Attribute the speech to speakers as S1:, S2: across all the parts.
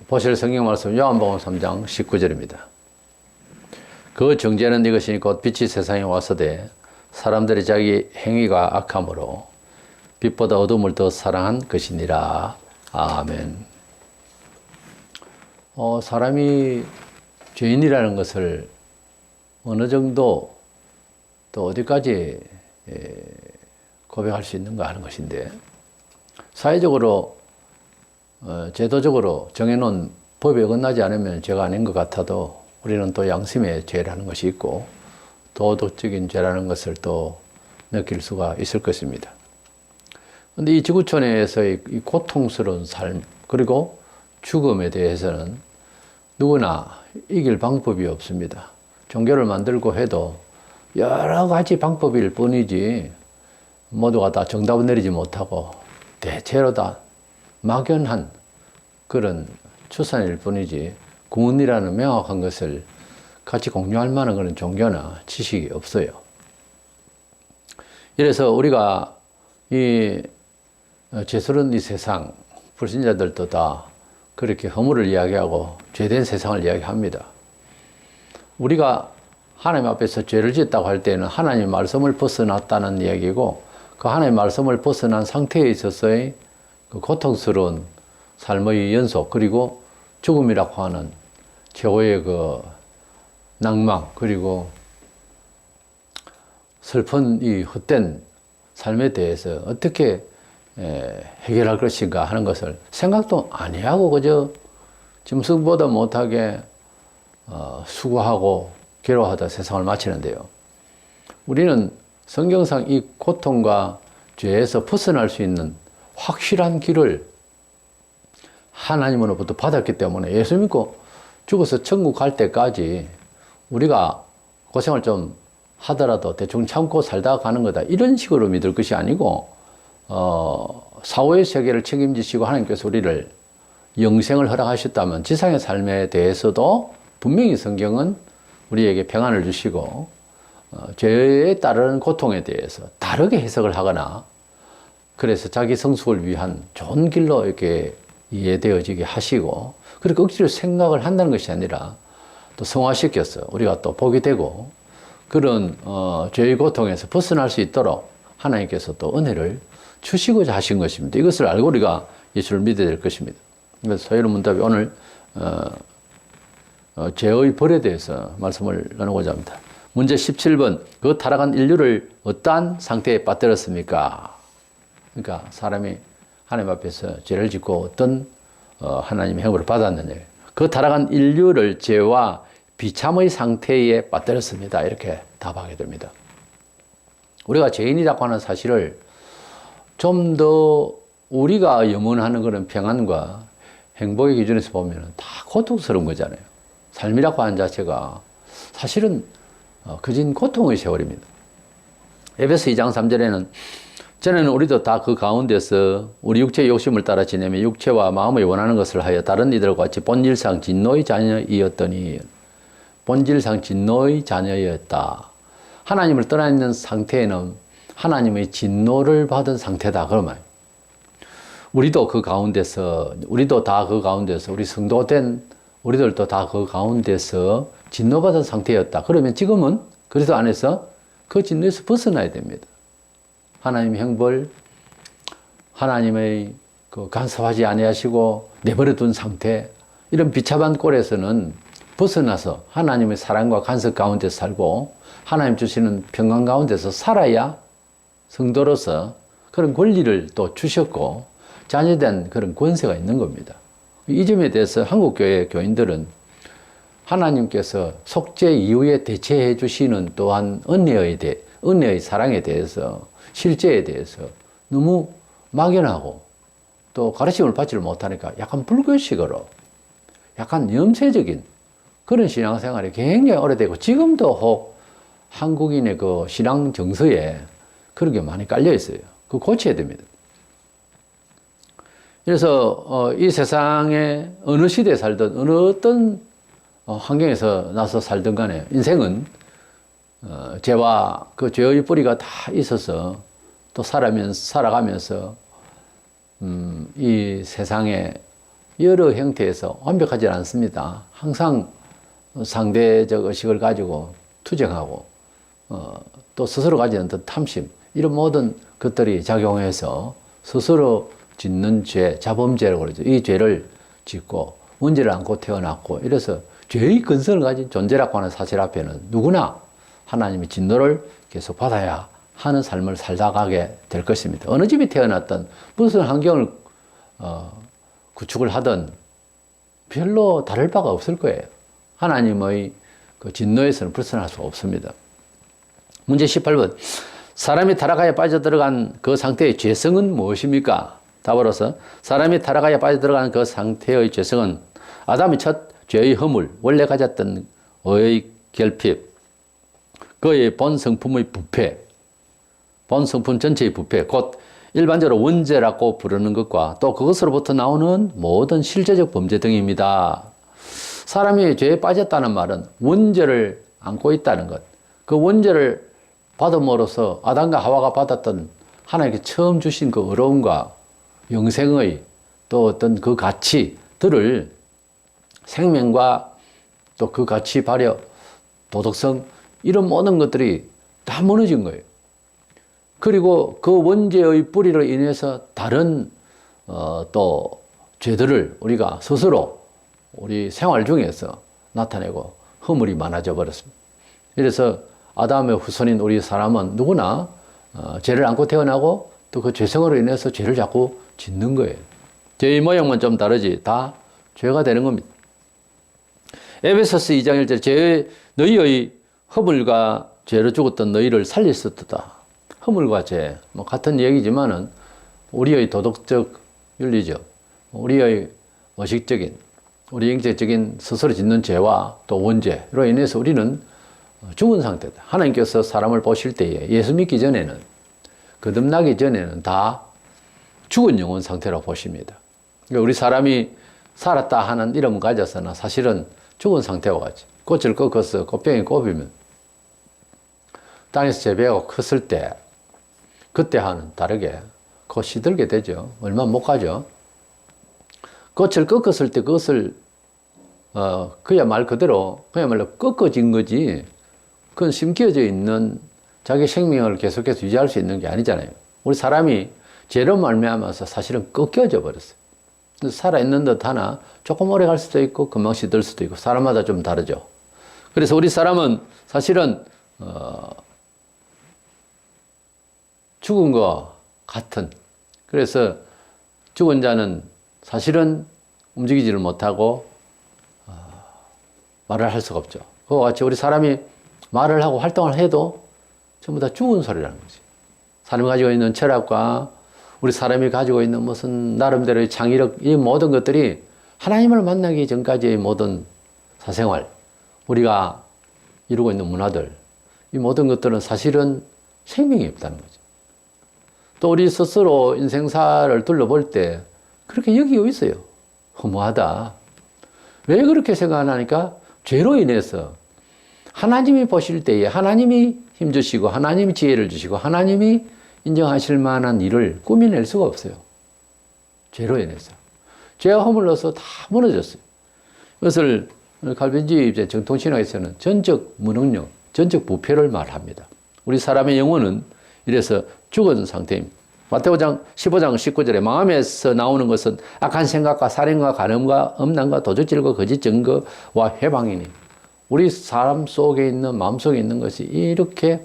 S1: 보실 성경 말씀 요한복음 3장 19절입니다. 그 정죄는 이것이니 곧 빛이 세상에 와서되 사람들이 자기 행위가 악함으로 빛보다 어둠을 더 사랑한 것이니라. 아멘. 사람이 죄인이라는 것을 어느 정도 또 어디까지 고백할 수 있는가 하는 것인데, 사회적으로 제도적으로 정해놓은 법에 어긋나지 않으면 죄가 아닌 것 같아도 우리는 또 양심의 죄라는 것이 있고 도덕적인 죄라는 것을 또 느낄 수가 있을 것입니다. 그런데 이 지구촌에서의 이 고통스러운 삶 그리고 죽음에 대해서는 누구나 이길 방법이 없습니다. 종교를 만들고 해도 여러 가지 방법일 뿐이지 모두가 다 정답을 내리지 못하고 대체로 다 막연한 그런 추산일 뿐이지 구원이라는 명확한 것을 같이 공유할 만한 그런 종교나 지식이 없어요. 이래서 우리가 이 죄스러운 이 세상, 불신자들도 다 그렇게 허물을 이야기하고 죄된 세상을 이야기합니다. 우리가 하나님 앞에서 죄를 지었다고 할 때는 하나님의 말씀을 벗어났다는 이야기고, 그 하나님의 말씀을 벗어난 상태에 있어서의 그 고통스러운 삶의 연속, 그리고 죽음이라고 하는 최후의 그 낭망, 그리고 슬픈 이 헛된 삶에 대해서 어떻게 해결할 것인가 하는 것을 생각도 아니하고 그저 짐승보다 못하게 수고하고 괴로워하다 세상을 마치는데요. 우리는 성경상 이 고통과 죄에서 벗어날 수 있는 확실한 길을 하나님으로부터 받았기 때문에 예수 믿고 죽어서 천국 갈 때까지 우리가 고생을 좀 하더라도 대충 참고 살다 가는 거다, 이런 식으로 믿을 것이 아니고 사후의 세계를 책임지시고 하나님께서 우리를 영생을 허락하셨다면 지상의 삶에 대해서도 분명히 성경은 우리에게 평안을 주시고 죄에 따르는 고통에 대해서 다르게 해석을 하거나 그래서 자기 성숙을 위한 좋은 길로 이렇게 이해되어지게 하시고, 그렇게 억지로 생각을 한다는 것이 아니라 또 성화시켜서 우리가 또 복이 되고 그런 죄의 고통에서 벗어날 수 있도록 하나님께서 또 은혜를 주시고자 하신 것입니다. 이것을 알고 우리가 예수를 믿어야 될 것입니다. 그래서 소요로 문답이 오늘 죄의 벌에 대해서 말씀을 나누고자 합니다. 문제 17번. 그 타락한 인류를 어떠한 상태에 빠뜨렸습니까? 그러니까 사람이 하나님 앞에서 죄를 짓고 어떤 하나님의 행위를 받았느냐. 그 타락한 인류를 죄와 비참의 상태에 빠뜨렸습니다. 이렇게 답하게 됩니다. 우리가 죄인이라고 하는 사실을 좀 더 우리가 염원하는 그런 평안과 행복의 기준에서 보면 다 고통스러운 거잖아요. 삶이라고 하는 자체가 사실은 거진 고통의 세월입니다. 에베소 2장 3절에는 전에는 우리도 다 그 가운데서 우리 육체의 욕심을 따라 지내며 육체와 마음이 원하는 것을 하여 다른 이들과 같이 본질상 진노의 자녀이었더니, 본질상 진노의 자녀였다. 하나님을 떠나 있는 상태에는 하나님의 진노를 받은 상태다, 그런 말이에요. 우리도 다 그 가운데서 우리 성도된 우리들도 다 그 가운데서 진노받은 상태였다. 그러면 지금은 그리스도 안에서 그 진노에서 벗어나야 됩니다. 하나님의 형벌, 하나님의 그 간섭하지 아니하시고 내버려둔 상태, 이런 비참한 꼴에서는 벗어나서 하나님의 사랑과 간섭 가운데 살고 하나님 주시는 평강 가운데서 살아야 성도로서 그런 권리를 또 주셨고 자녀된 그런 권세가 있는 겁니다. 이 점에 대해서 한국교회 교인들은 하나님께서 속죄 이후에 대체해 주시는 또한 은혜의 사랑에 대해서, 실제에 대해서 너무 막연하고 또 가르침을 받지를 못하니까 약간 불교식으로 약간 염세적인 그런 신앙생활이 굉장히 오래되고 지금도 혹 한국인의 그 신앙 정서에 그런 게 많이 깔려 있어요. 그거 고쳐야 됩니다. 그래서 이 세상에 어느 시대에 살든 어느 어떤 환경에서 나서 살든 간에 인생은 죄와 그 죄의 뿌리가 다 있어서 또 살아가면서 이 세상에 여러 형태에서 완벽하지 않습니다. 항상 상대적 의식을 가지고 투쟁하고 또 스스로 가지는 듯 탐심, 이런 모든 것들이 작용해서 스스로 짓는 죄, 자범죄라고 그러죠. 이 죄를 짓고 문제를 안고 태어났고, 이래서 죄의 근성을 가진 존재라고 하는 사실 앞에는 누구나 하나님의 진노를 계속 받아야 하는 삶을 살다 가게 될 것입니다. 어느 집에 태어났든 무슨 환경을 구축을 하든 별로 다를 바가 없을 거예요. 하나님의 그 진노에서는 벗어날 수 없습니다. 문제 18번. 사람이 타락하여 빠져들어간 그 상태의 죄성은 무엇입니까? 답으로서 사람이 타락하여 빠져들어간 그 상태의 죄성은 아담의 첫 죄의 허물, 원래 가졌던 의의 결핍, 그의 본 성품의 부패, 본 성품 전체의 부패, 곧 일반적으로 원죄라고 부르는 것과 또 그것으로부터 나오는 모든 실제적 범죄 등입니다. 사람이 죄에 빠졌다는 말은 원죄를 안고 있다는 것, 그 원죄를 받음으로써 아담과 하와가 받았던 하나님께 처음 주신 그 어려움과 영생의 또 어떤 그 가치들을, 생명과 또 그 가치 발휘, 도덕성, 이런 모든 것들이 다 무너진 거예요. 그리고 그 원죄의 뿌리로 인해서 다른 또 죄들을 우리가 스스로 우리 생활 중에서 나타내고 허물이 많아져 버렸습니다. 그래서 아담의 후손인 우리 사람은 누구나 죄를 안고 태어나고 또 그 죄성으로 인해서 죄를 자꾸 짓는 거예요. 죄의 모양만 좀 다르지 다 죄가 되는 겁니다. 에베소서 2장 1절 너희의 허물과 죄로 죽었던 너희를 살릴 수 있다. 허물과 죄, 같은 얘기지만은 우리의 도덕적, 윤리적, 우리의 의식적인, 우리 영적인 스스로 짓는 죄와 또 원죄로 인해서 우리는 죽은 상태다. 하나님께서 사람을 보실 때에 예수 믿기 전에는, 거듭나기 전에는 다 죽은 영혼 상태로 보십니다. 그러니까 우리 사람이 살았다 하는 이름을 가져서는 사실은 죽은 상태와 같이, 꽃을 꺾어서 꽃병이 꼽이면 땅에서 재배하고 컸을 때 그때와는 다르게 곧 시들게 되죠. 얼마 못 가죠. 꽃을 꺾었을 때 그것을 그야말 그대로 그야말로 꺾어진 거지, 그건 심겨져 있는 자기 생명을 계속해서 유지할 수 있는 게 아니잖아요. 우리 사람이 죄로 말미암아서 사실은 꺾여져 버렸어요. 살아있는 듯 하나 조금 오래 갈 수도 있고 금방 시들 수도 있고 사람마다 좀 다르죠. 그래서 우리 사람은 사실은 죽은 것 같은, 그래서 죽은 자는 사실은 움직이지를 못하고 말을 할 수가 없죠. 그와 같이 우리 사람이 말을 하고 활동을 해도 전부 다 죽은 소리라는 거지. 사람이 가지고 있는 철학과 우리 사람이 가지고 있는 무슨 나름대로의 창의력, 이 모든 것들이 하나님을 만나기 전까지의 모든 사생활, 우리가 이루고 있는 문화들, 이 모든 것들은 사실은 생명이 없다는 거죠. 또 우리 스스로 인생사를 둘러볼 때 그렇게 여기고 있어요. 허무하다. 왜 그렇게 생각하니까 죄로 인해서 하나님이 보실 때에 하나님이 힘주시고 하나님이 지혜를 주시고 하나님이 인정하실 만한 일을 꾸며낼 수가 없어요. 죄로 인해서. 죄와 허물로서 다 무너졌어요. 그것을 칼빈주의 정통신학에서는 전적 무능력, 전적 부패를 말합니다. 우리 사람의 영혼은 이래서 죽은 상태입니다. 마태복음 15장 19절에 마음에서 나오는 것은 악한 생각과 살인과 간음과 음란과 도적질과 거짓 증거와 회방이니, 우리 사람 속에 있는, 마음속에 있는 것이 이렇게,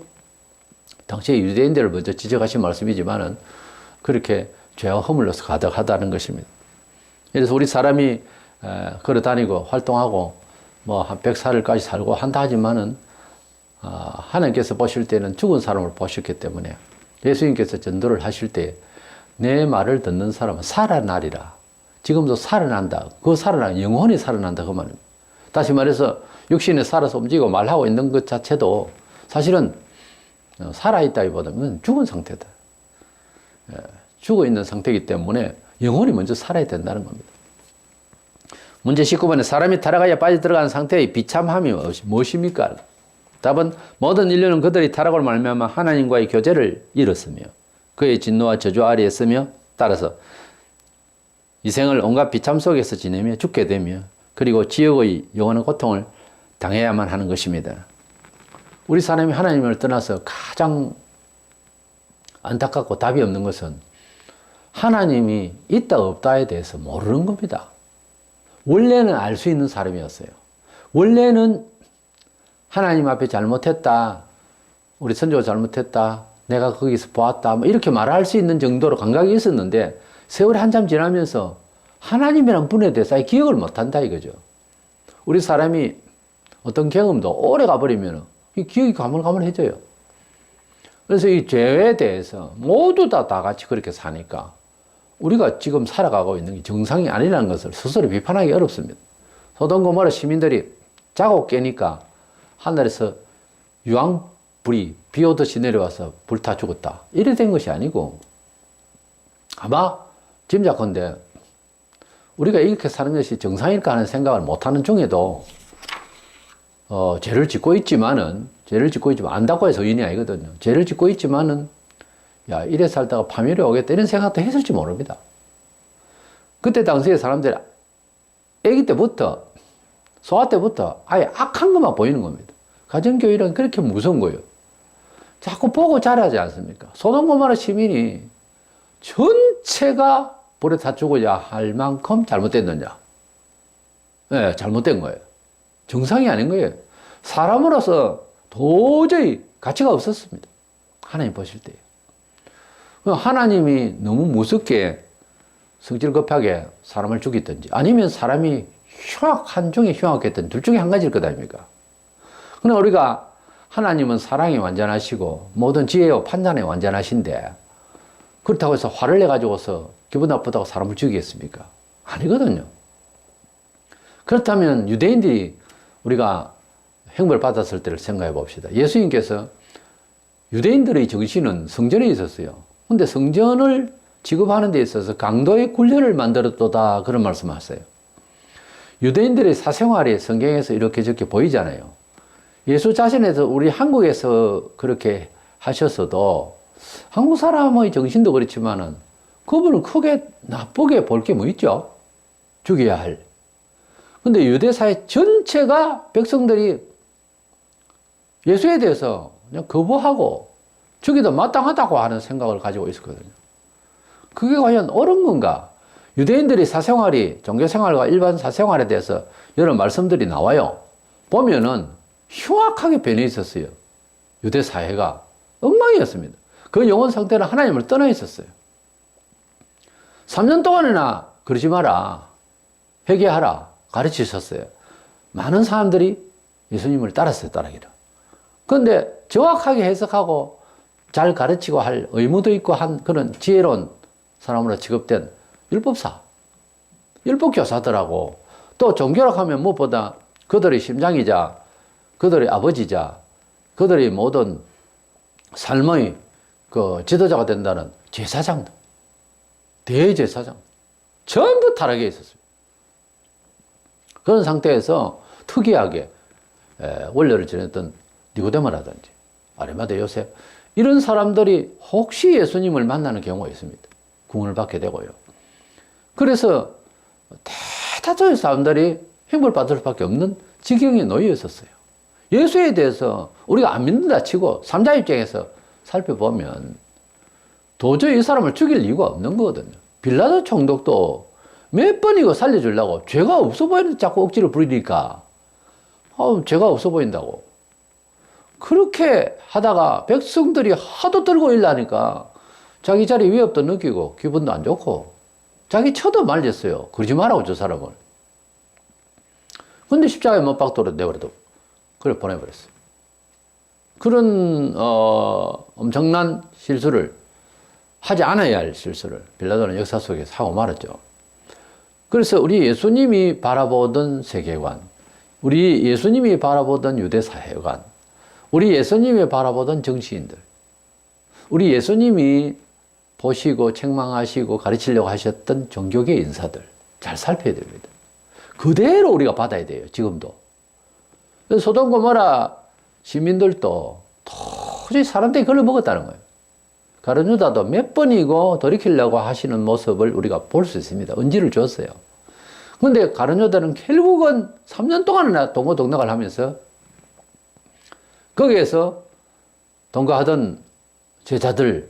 S1: 당시에 유대인들을 먼저 지적하신 말씀이지만은 그렇게 죄와 허물로서 가득하다는 것입니다. 그래서 우리 사람이 걸어 다니고 활동하고 뭐 한 100살까지 살고 한다 하지만은 하나님께서 보실 때는 죽은 사람을 보셨기 때문에 예수님께서 전도를 하실 때 내 말을 듣는 사람은 살아나리라. 지금도 살아난다. 그 살아난 영혼이 살아난다 그 말입니다. 다시 말해서 육신에 살아서 움직이고 말하고 있는 것 자체도 사실은 살아있다기보다는 죽은 상태다. 죽어 있는 상태이기 때문에 영혼이 먼저 살아야 된다는 겁니다. 문제 19번에 사람이 타락하여 빠져들어간 상태의 비참함이 무엇입니까? 답은 모든 인류는 그들이 타락을 말미암아 하나님과의 교제를 잃었으며 그의 진노와 저주 아래에 있으며 따라서 이 생을 온갖 비참 속에서 지내며 죽게 되며 그리고 지옥의 영원한 고통을 당해야만 하는 것입니다. 우리 사람이 하나님을 떠나서 가장 안타깝고 답이 없는 것은 하나님이 있다 없다에 대해서 모르는 겁니다. 원래는 알 수 있는 사람이었어요. 원래는 하나님 앞에 잘못했다, 우리 선조가 잘못했다, 내가 거기서 보았다, 뭐 이렇게 말할 수 있는 정도로 감각이 있었는데 세월이 한참 지나면서 하나님이란 분에 대해서 아예 기억을 못한다 이거죠. 우리 사람이 어떤 경험도 오래 가버리면 이 기억이 가물가물해져요. 그래서 이 죄에 대해서 모두 다 같이 그렇게 사니까 우리가 지금 살아가고 있는 게 정상이 아니라는 것을 스스로 비판하기 어렵습니다. 소돔 고모라 시민들이 자고 깨니까 하늘에서 유황불이 비 오듯이 내려와서 불타 죽었다, 이래 된 것이 아니고, 아마 짐작컨대 우리가 이렇게 사는 것이 정상일까 하는 생각을 못하는 중에도 죄를 짓고 있지만 안다고 해서 의인이 아니거든요. 죄를 짓고 있지만은 야, 이래 살다가 파멸이 오겠다 이런 생각도 했을지 모릅니다. 그때 당시에 사람들이 아기 때부터, 소아 때부터 아예 악한 것만 보이는 겁니다. 가정교육은 그렇게 무서운 거예요. 자꾸 보고 자라지 않습니까? 소돔 고모라 시민이 전체가 불에 다 죽어야 할 만큼 잘못됐느냐? 네, 잘못된 거예요. 정상이 아닌 거예요. 사람으로서 도저히 가치가 없었습니다. 하나님 보실 때. 하나님이 너무 무섭게 성질 급하게 사람을 죽이든지 아니면 사람이 한중에 흉악했든 둘 중에 한 가지일 것 아닙니까? 그러나 우리가 하나님은 사랑이 완전하시고 모든 지혜와 판단이 완전하신데 그렇다고 해서 화를 내가지고서 기분 나쁘다고 사람을 죽이겠습니까? 아니거든요. 그렇다면 유대인들이 우리가 형벌 받았을 때를 생각해 봅시다. 예수님께서 유대인들의 정신은 성전에 있었어요. 근데 성전을 지급하는 데 있어서 강도의 훈련을 만들었도다, 그런 말씀 하세요. 유대인들의 사생활이 성경에서 이렇게 저렇게 보이잖아요. 예수 자신에서 우리 한국에서 그렇게 하셨어도 한국 사람의 정신도 그렇지만은 그분을 크게 나쁘게 볼 게 뭐 있죠? 죽여야 할. 근데 유대사회 전체가 백성들이 예수에 대해서 그냥 거부하고 죽이도 마땅하다고 하는 생각을 가지고 있었거든요. 그게 과연 옳은 건가? 유대인들의 사생활이 종교생활과 일반 사생활에 대해서 여러 말씀들이 나와요. 보면은 흉악하게 변해 있었어요. 유대 사회가 엉망이었습니다. 그 영혼 상태는 하나님을 떠나 있었어요. 3년 동안이나 그러지 마라, 회개하라 가르치셨어요. 많은 사람들이 예수님을 따랐어요, 따르기를. 그런데 정확하게 해석하고 잘 가르치고 할 의무도 있고 한 그런 지혜로운 사람으로 취급된 율법사, 율법교사들하고 또 종교라고 하면 무엇보다 그들의 심장이자 그들의 아버지자 그들의 모든 삶의 그 지도자가 된다는 제사장들, 대제사장 전부 타락해 있었어요. 그런 상태에서 특이하게 원료를 지냈던 니고데모라든지 아리마대 요셉, 이런 사람들이 혹시 예수님을 만나는 경우가 있습니다. 구원을 받게 되고요. 그래서 대다수의 사람들이 형벌 받을 수밖에 없는 지경에 놓여 있었어요. 예수에 대해서 우리가 안 믿는다 치고 삼자 입장에서 살펴보면 도저히 이 사람을 죽일 이유가 없는 거거든요. 빌라도 총독도 몇 번이고 살려주려고 죄가 없어 보이는데 자꾸 억지를 부리니까 죄가 없어 보인다고 그렇게 하다가 백성들이 하도 들고 일라니까 자기 자리 위협도 느끼고 기분도 안 좋고 자기 처도 말렸어요. 그러지 말라고 저 사람을. 근데 십자가에 못 박도록 내버려도 그래 보내버렸어요. 그런 엄청난 실수를 하지 않아야 할 실수를 빌라도는 역사 속에서 하고 말았죠. 그래서 우리 예수님이 바라보던 세계관, 우리 예수님이 바라보던 유대 사회관, 우리 예수님이 바라보던 정치인들, 우리 예수님이 보시고 책망하시고 가르치려고 하셨던 종교계 인사들 잘 살펴야 됩니다. 그대로 우리가 받아야 돼요. 지금도. 소돔 고모라 시민들도 도저히 사람들이 그걸 먹었다는 거예요. 가룟 유다도 몇 번이고 돌이키려고 하시는 모습을 우리가 볼 수 있습니다. 언지를 줬어요. 근데 가룟 유다는 결국은 3년 동안이나 동고동락을 하면서 거기에서 동거하던 제자들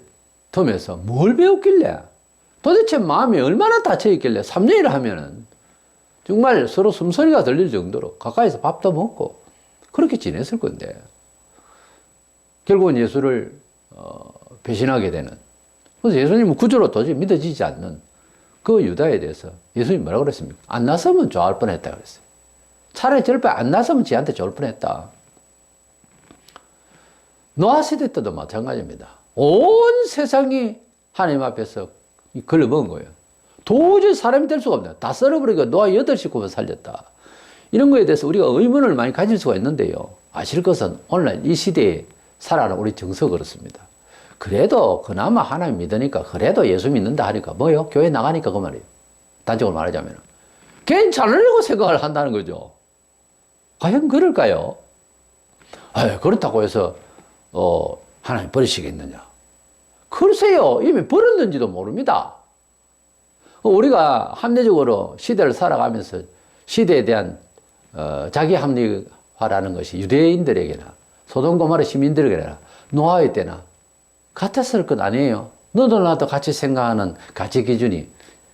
S1: 틈에서 뭘 배웠길래, 도대체 마음이 얼마나 닫혀있길래 3년이라 하면은 정말 서로 숨소리가 들릴 정도로 가까이서 밥도 먹고 그렇게 지냈을 건데 결국은 예수를 배신하게 되는, 그래서 예수님은 구조로 도저히 믿어지지 않는 그 유다에 대해서 예수님이 뭐라고 그랬습니까? 안 났으면 좋아할 뻔했다 그랬어요. 차라리 저럴 바안 났으면 지한테 좋을 뻔했다. 노아 시대 때도 마찬가지입니다. 온 세상이 하나님 앞에서 걸러먹은 거예요. 도저히 사람이 될 수가 없네요. 다 썰어버리고 노아 8식구만 살렸다. 이런 거에 대해서 우리가 의문을 많이 가질 수가 있는데요. 아실 것은 오늘날 이 시대에 살아가는 우리 정서 그렇습니다. 그래도 그나마 하나님 믿으니까, 그래도 예수 믿는다 하니까 뭐요? 교회 나가니까 그 말이에요. 단적으로 말하자면 괜찮으려고 생각을 한다는 거죠. 과연 그럴까요? 그렇다고 해서 하나님 버리시겠느냐? 글쎄요, 이미 버렸는지도 모릅니다. 우리가 합리적으로 시대를 살아가면서 시대에 대한 자기 합리화라는 것이 유대인들에게나 소돔 고모라 시민들에게나 노아의 때나 같았을 것 아니에요. 너도 나도 같이 생각하는 가치 기준이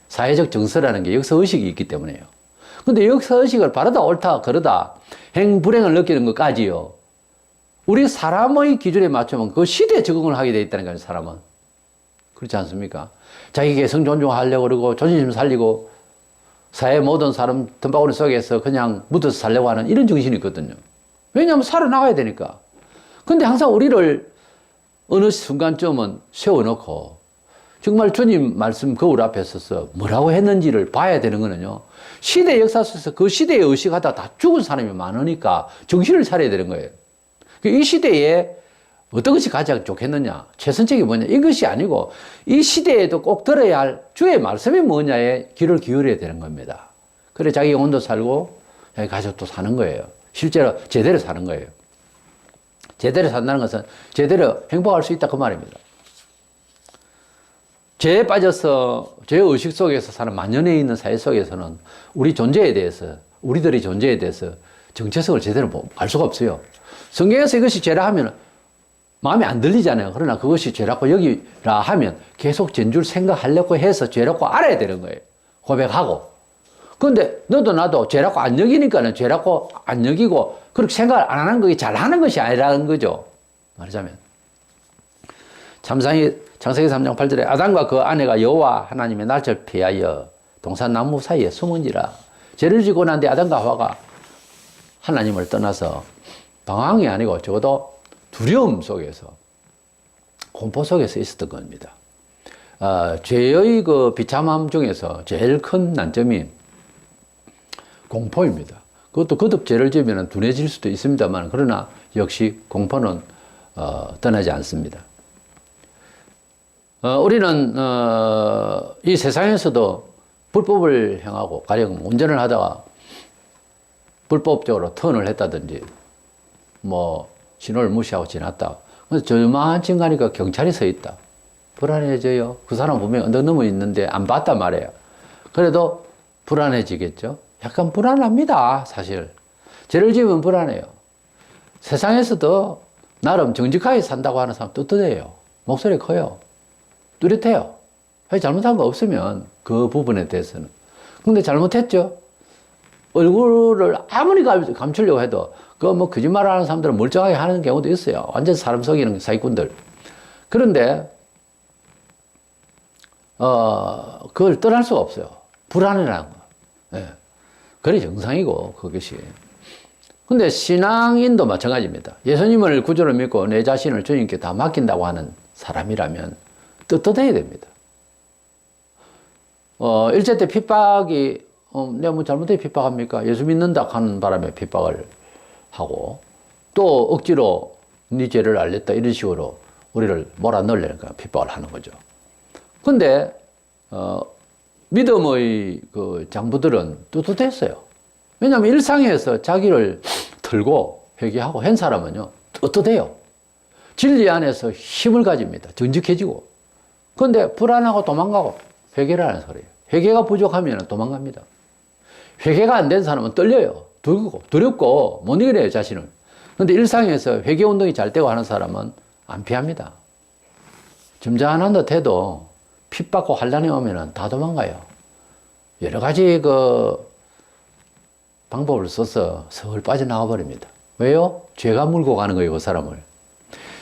S1: 사회적 정서라는 게 역사의식이 있기 때문에요. 근데 역사의식을 바르다 옳다 그러다 행불행을 느끼는 것까지요, 우리 사람의 기준에 맞추면 그 시대에 적응을 하게 돼 있다는 거예요. 사람은 그렇지 않습니까? 자기 개성 존중하려고 그러고 자존심 살리고 사회 모든 사람 덤바구니 속에서 그냥 묻어서 살려고 하는 이런 정신이 있거든요. 왜냐하면 살아나가야 되니까. 근데 항상 우리를 어느 순간쯤은 세워놓고 정말 주님 말씀 거울 앞에 서서 뭐라고 했는지를 봐야 되는 거는요, 시대 역사 속에서 그 시대에 의식하다 다 죽은 사람이 많으니까 정신을 차려야 되는 거예요. 이 시대에 어떤 것이 가장 좋겠느냐, 최선책이 뭐냐, 이것이 아니고 이 시대에도 꼭 들어야 할 주의 말씀이 뭐냐에 귀를 기울여야 되는 겁니다. 그래 자기 영혼도 살고 자기 가족도 사는 거예요. 실제로 제대로 사는 거예요. 제대로 산다는 것은 제대로 행복할 수 있다 그 말입니다. 죄에 빠져서 죄의 의식 속에서 사는 만연해 있는 사회 속에서는 우리 존재에 대해서, 우리들의 존재에 대해서 정체성을 제대로 알 수가 없어요. 성경에서 이것이 죄라 하면 마음에 안 들리잖아요. 그러나 그것이 죄라고 여기라 하면 계속 전줄 생각하려고 해서 죄라고 알아야 되는 거예요. 고백하고. 그런데 너도 나도 죄라고 안 여기니까는 죄라고 안 여기고 그렇게 생각을 안 하는 것이 잘하는 것이 아니라는 거죠. 말하자면. 창세기 3장 8절에 아담과 그 아내가 여호와 하나님의 날짜를 피하여 동산나무 사이에 숨은지라. 죄를 지고 난 뒤 아담과 하와가 하나님을 떠나서 방황이 아니고 적어도 두려움 속에서, 공포 속에서 있었던 겁니다. 죄의 그 비참함 중에서 제일 큰 난점이 공포입니다. 그것도 거듭 죄를 지으면 둔해질 수도 있습니다만, 그러나 역시 공포는 떠나지 않습니다. 우리는 이 세상에서도 불법을 행하고, 가령 운전을 하다가 불법적으로 턴을 했다든지 신호를 무시하고 지났다. 그래서 저만치 가니까 경찰이 서 있다. 불안해져요. 그 사람 분명히 언덕 넘어 있는데 안 봤단 말이에요. 그래도 불안해지겠죠. 약간 불안합니다. 사실 죄를 지으면 불안해요. 세상에서도 나름 정직하게 산다고 하는 사람 떳떳해요. 목소리 커요. 뚜렷해요. 잘못한 거 없으면 그 부분에 대해서는. 근데 잘못했죠. 얼굴을 아무리 감추려고 해도 거짓말 하는 사람들은 멀쩡하게 하는 경우도 있어요. 완전 사람 속이는 사기꾼들. 그런데 그걸 떠날 수가 없어요. 불안이라는 거. 예. 그게 정상이고 그것이. 근데 신앙인도 마찬가지입니다. 예수님을 구주로 믿고 내 자신을 주님께 다 맡긴다고 하는 사람이라면 떳떳해야 됩니다. 일제 때 핍박이 내가 뭐 잘못해 핍박합니까? 예수 믿는다 하는 바람에 핍박을 하고, 또 억지로 네 죄를 알렸다 이런 식으로 우리를 몰아넣으려니까 핍박을 하는 거죠. 근데 믿음의 그 장부들은 떳떳했어요. 왜냐하면 일상에서 자기를 털고 회개하고 한 사람은요 떳떳해요. 진리 안에서 힘을 가집니다. 정직해지고. 그런데 불안하고 도망가고 회개를 하는 소리예요. 회개가 부족하면 도망갑니다. 회개가 안 된 사람은 떨려요. 두렵고 못 이겨내요, 자신을. 그런데 일상에서 회개 운동이 잘 되고 하는 사람은 안 피합니다. 점잖은 듯 해도 핍받고 환란이 오면 다 도망가요. 여러 가지 방법을 써서 서울 빠져나가 버립니다. 왜요? 죄가 물고 가는 거예요, 그 사람을.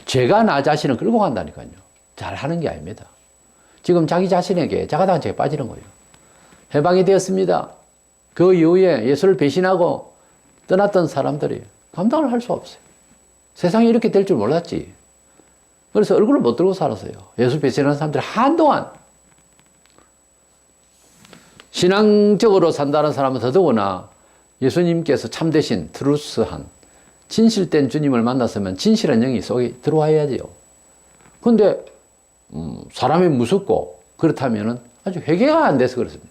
S1: 죄가 나 자신을 끌고 간다니까요. 잘 하는 게 아닙니다. 지금 자기 자신에게 자가당착에 빠지는 거예요. 해방이 되었습니다. 그 이후에 예수를 배신하고 떠났던 사람들이 감당을 할 수 없어요. 세상이 이렇게 될 줄 몰랐지. 그래서 얼굴을 못 들고 살았어요. 예수 배신하는 사람들이 한동안. 신앙적으로 산다는 사람은 더더구나 예수님께서 참되신 트루스한 진실된 주님을 만났으면 진실한 영이 속에 들어와야지요. 그런데 사람이 무섭고 그렇다면 아주 회개가 안 돼서 그렇습니다.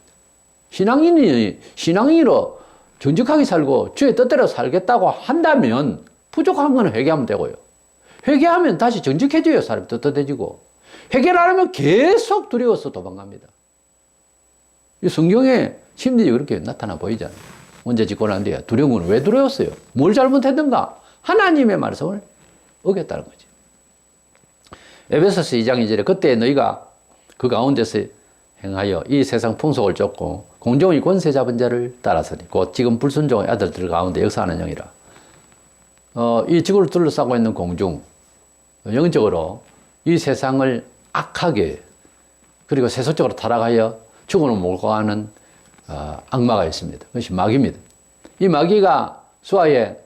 S1: 신앙인으로 정직하게 살고 주의 뜻대로 살겠다고 한다면 부족한 건 회개하면 되고요. 회개하면 다시 정직해져요. 사람이 떳떳해지고. 회개를 안 하면 계속 두려워서 도망갑니다. 이 성경에 심리적으로 그렇게 나타나 보이잖아요. 언제 짓고 난 뒤에 두려운 건 왜 두려웠어요? 뭘 잘못했는가? 하나님의 말씀을 어겼다는 거죠. 에베소서 2장 2절에 그때 너희가 그 가운데서 행하여 이 세상 풍속을 쫓고 공정의 권세 잡은 자를 따라서니 곧 지금 불순종의 아들들 가운데 역사하는 영이라. 이 지구를 둘러싸고 있는 공중, 영적으로 이 세상을 악하게 그리고 세속적으로 타락하여 죽음으로 몰고 가는 악마가 있습니다. 그것이 마귀입니다. 이 마귀가 수하의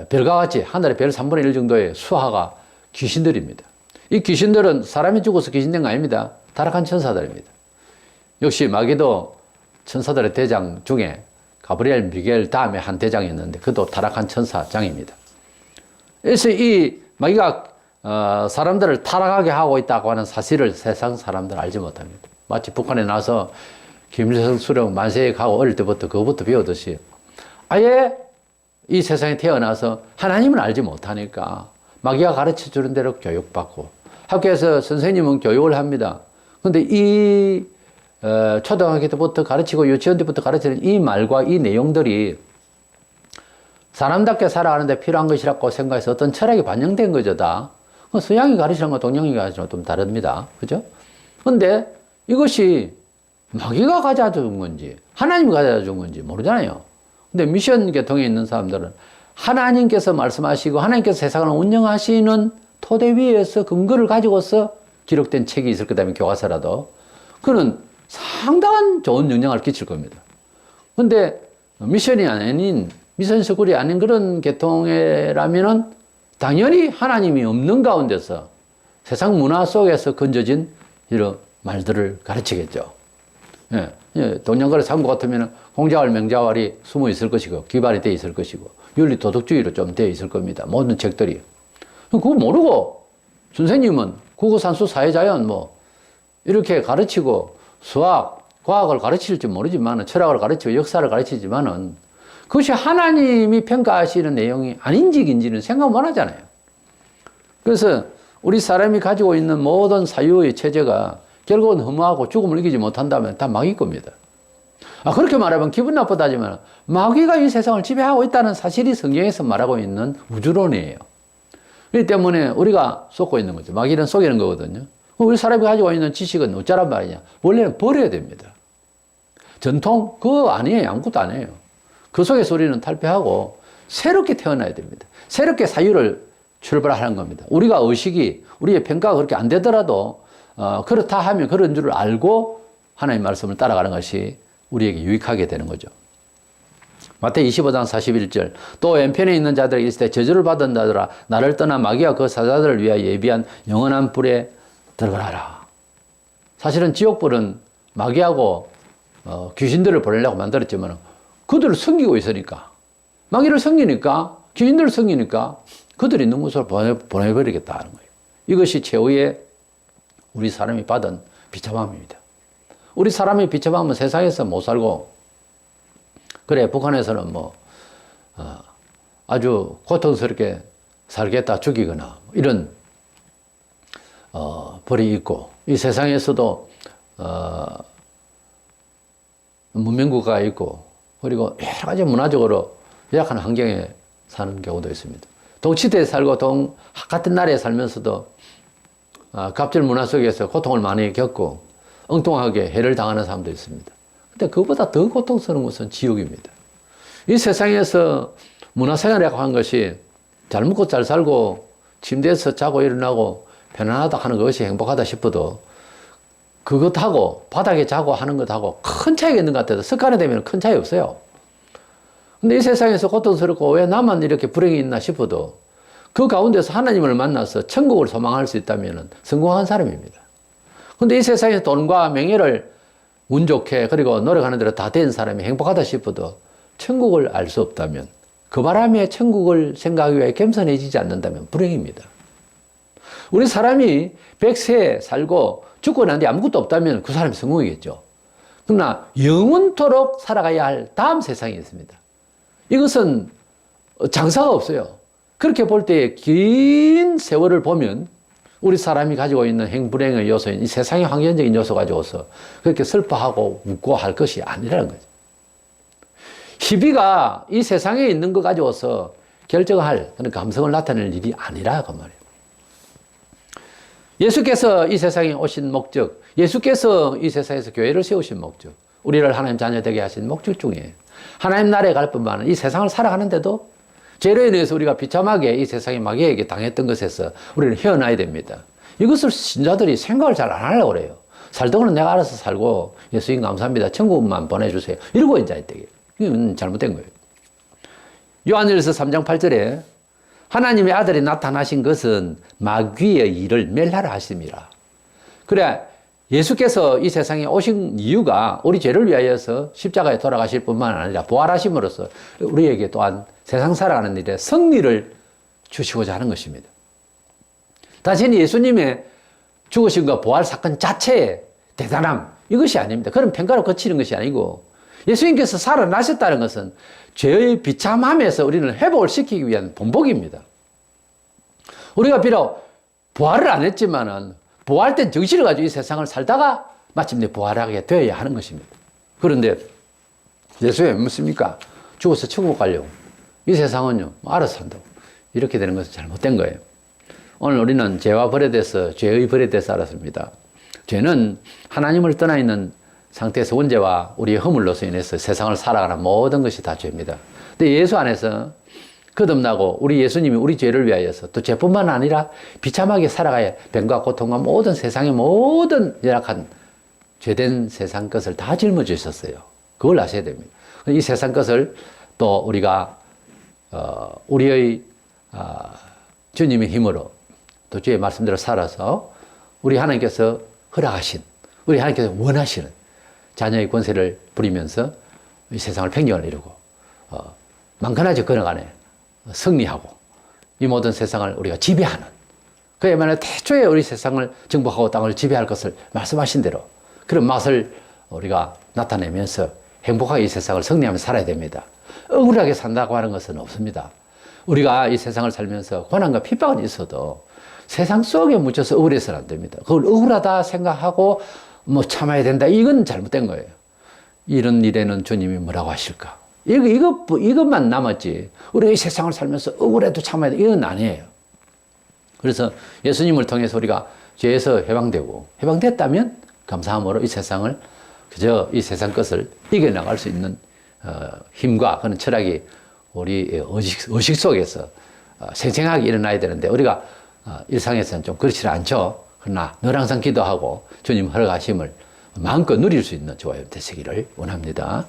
S1: 별과 같이 하늘의 별 3분의 1 정도의 수하가 귀신들입니다. 이 귀신들은 사람이 죽어서 귀신된 거 아닙니다. 타락한 천사들입니다. 역시 마귀도 천사들의 대장 중에 가브리엘, 미겔 다음에 한 대장이 있는데 그도 타락한 천사장입니다. 그래서 이 마귀가 사람들을 타락하게 하고 있다고 하는 사실을 세상 사람들 알지 못합니다. 마치 북한에 나서 김일성 수령 만세에 가고 어릴 때부터 그거부터 배우듯이 아예 이 세상에 태어나서 하나님을 알지 못하니까 마귀가 가르쳐 주는 대로 교육받고 학교에서 선생님은 교육을 합니다. 그런데 이 초등학교 때부터 가르치고 유치원 때부터 가르치는 이 말과 이 내용들이 사람답게 살아가는데 필요한 것이라고 생각해서 어떤 철학이 반영된 거죠, 다. 서양이 가르치는 거 동양이 가르치는 거 좀 다릅니다. 그죠? 근데 이것이 마귀가 가져다 준 건지 하나님이 가져다 준 건지 모르잖아요. 근데 미션 계통에 있는 사람들은 하나님께서 말씀하시고 하나님께서 세상을 운영하시는 토대 위에서 근거를 가지고서 기록된 책이 있을 거다면 교과서라도 그는 상당한 좋은 영향을 끼칠 겁니다. 근데 미션이 아닌 미션 스쿨이 아닌 그런 계통이라면은 당연히 하나님이 없는 가운데서 세상 문화 속에서 건져진 이런 말들을 가르치겠죠. 예, 동양거래 상고 같으면 공자왈, 맹자왈이 숨어 있을 것이고 기반이 되어 있을 것이고 윤리 도덕주의로 좀 되어 있을 겁니다. 모든 책들이. 그거 모르고 선생님은 국어산수 사회자연 뭐 이렇게 가르치고 수학, 과학을 가르칠지 모르지만 철학을 가르치고 역사를 가르치지만은 그것이 하나님이 평가하시는 내용이 아닌지인지는 생각 못 하잖아요. 그래서 우리 사람이 가지고 있는 모든 사유의 체제가 결국은 허무하고 죽음을 이기지 못한다면 다 마귀 겁니다. 그렇게 말하면 기분 나쁘다지만 마귀가 이 세상을 지배하고 있다는 사실이 성경에서 말하고 있는 우주론이에요. 그렇기 때문에 우리가 속고 있는 거죠. 마귀는 속이는 거거든요. 우리 사람이 가지고 있는 지식은 어쩌란 말이냐. 원래는 버려야 됩니다. 전통? 그거 아니에요. 아무것도 아니에요. 그 속에서 우리는 탈피하고 새롭게 태어나야 됩니다. 새롭게 사유를 출발하는 겁니다. 우리가 의식이, 우리의 평가가 그렇게 안 되더라도 그렇다 하면 그런 줄 알고 하나님의 말씀을 따라가는 것이 우리에게 유익하게 되는 거죠. 마태복음 25장 41절 또 왼편에 있는 자들에게 있을 때 저주를 받은 자들아 나를 떠나 마귀와 그 사자들을 위하여 예비한 영원한 불에 들어가라. 사실은 지옥불은 마귀하고 귀신들을 보내려고 만들었지만 그들을 섬기고 있으니까 마귀를 섬기니까 귀신들을 섬기니까 그들이 있는 곳으로 보내버리겠다는 거예요. 이것이 최후의 우리 사람이 받은 비참함입니다. 우리 사람이 비참하면 세상에서 못 살고 그래 북한에서는 뭐 아주 고통스럽게 살겠다 죽이거나 이런 벌이 있고, 이 세상에서도 문명국가가 있고, 그리고 여러 가지 문화적으로 열악한 환경에 사는 경우도 있습니다. 동치대에 살고 같은 나라에 살면서도 갑질 문화 속에서 고통을 많이 겪고 엉뚱하게 해를 당하는 사람도 있습니다. 근데 그보다 더 고통스러운 것은 지옥입니다. 이 세상에서 문화생활이라고 하는 것이 잘 먹고 잘 살고 침대에서 자고 일어나고 편안하다 하는 것이 행복하다 싶어도 그것하고 바닥에 자고 하는 것하고 큰 차이가 있는 것 같아도 습관이 되면 큰 차이 없어요. 근데 이 세상에서 고통스럽고 왜 나만 이렇게 불행이 있나 싶어도 그 가운데서 하나님을 만나서 천국을 소망할 수 있다면 성공한 사람입니다. 근데 이 세상에서 돈과 명예를 운 좋게 그리고 노력하는 대로 다 된 사람이 행복하다 싶어도 천국을 알 수 없다면, 그 바람에 천국을 생각하기 위해 겸손해지지 않는다면 불행입니다. 우리 사람이 100세 살고 죽고 난 뒤에 아무것도 없다면 그 사람이 성공이겠죠. 그러나 영원토록 살아가야 할 다음 세상이 있습니다. 이것은 장사가 없어요. 그렇게 볼 때 긴 세월을 보면 우리 사람이 가지고 있는 행불행의 요소인 이 세상의 환경적인 요소 가지고서 그렇게 슬퍼하고 웃고 할 것이 아니라는 거죠. 희비가 이 세상에 있는 거 가지고서 결정할 그런 감성을 나타낼 일이 아니라 그 말이에요. 예수께서 이 세상에 오신 목적, 예수께서 이 세상에서 교회를 세우신 목적, 우리를 하나님 자녀 되게 하신 목적 중에 하나님 나라에 갈 뿐만 아니라 이 세상을 살아가는데도 죄로 인해서 우리가 비참하게 이 세상의 마귀에게 당했던 것에서 우리는 헤어나야 됩니다. 이것을 신자들이 생각을 잘 안 하려고 그래요. 살동은 내가 알아서 살고 예수님 감사합니다. 천국만 보내주세요. 이러고 이제 되게. 이건 잘못된 거예요. 요한일서 3장 8절에 하나님의 아들이 나타나신 것은 마귀의 일을 멸하라 하심이라. 그래, 예수께서 이 세상에 오신 이유가 우리 죄를 위하여서 십자가에 돌아가실 뿐만 아니라 부활하심으로써 우리에게 또한 세상 살아가는 일에 승리를 주시고자 하는 것입니다. 단순히 예수님의 죽으심과 부활 사건 자체의 대단함, 이것이 아닙니다. 그런 평가로 그치는 것이 아니고, 예수님께서 살아나셨다는 것은 죄의 비참함에서 우리는 회복을 시키기 위한 본보기입니다. 우리가 비록 부활을 안 했지만은 부활된 정신을 가지고 이 세상을 살다가 마침내 부활하게 되어야 하는 것입니다. 그런데 예수님이 왜 묻습니까? 죽어서 천국 가려고. 이 세상은요, 알아서 산다고. 이렇게 되는 것은 잘못된 거예요. 오늘 우리는 죄와 벌에 대해서, 죄의 벌에 대해서 알았습니다. 죄는 하나님을 떠나 있는 상태에서 원죄와 우리의 허물로서 인해서 세상을 살아가는 모든 것이 다 죄입니다. 근데 예수 안에서 거듭나고 우리 예수님이 우리 죄를 위하여서 또 죄뿐만 아니라 비참하게 살아가야 병과 고통과 모든 세상의 모든 열악한 죄된 세상 것을 다 짊어지셨어요. 그걸 아셔야 됩니다. 이 세상 것을 또 우리가 우리의 주님의 힘으로 또 주의 말씀대로 살아서 우리 하나님께서 허락하신, 우리 하나님께서 원하시는 자녀의 권세를 부리면서 이 세상을 팽정을 이루고 망가나지 걸어가네 승리하고 이 모든 세상을 우리가 지배하는, 그야말로 태초에 우리 세상을 정복하고 땅을 지배할 것을 말씀하신 대로 그런 맛을 우리가 나타내면서 행복하게 이 세상을 승리하면서 살아야 됩니다. 억울하게 산다고 하는 것은 없습니다. 우리가 이 세상을 살면서 고난과 핍박은 있어도 세상 속에 묻혀서 억울해서는 안 됩니다. 그걸 억울하다 생각하고 참아야 된다, 이건 잘못된 거예요. 이런 일에는 주님이 뭐라고 하실까? 이것만 남았지. 우리가 이 세상을 살면서 억울해도 참아야 돼, 이건 아니에요. 그래서 예수님을 통해서 우리가 죄에서 해방됐다면 감사함으로 이 세상을 그저 이 세상 것을 이겨나갈 수 있는 힘과 그런 철학이 우리 의식 속에서 생생하게 일어나야 되는데 우리가 일상에서는 좀 그렇지 않죠. 그러나 늘 항상 기도하고 주님 허락하심을 마음껏 누릴 수 있는 저와 여러분 되시기를 원합니다.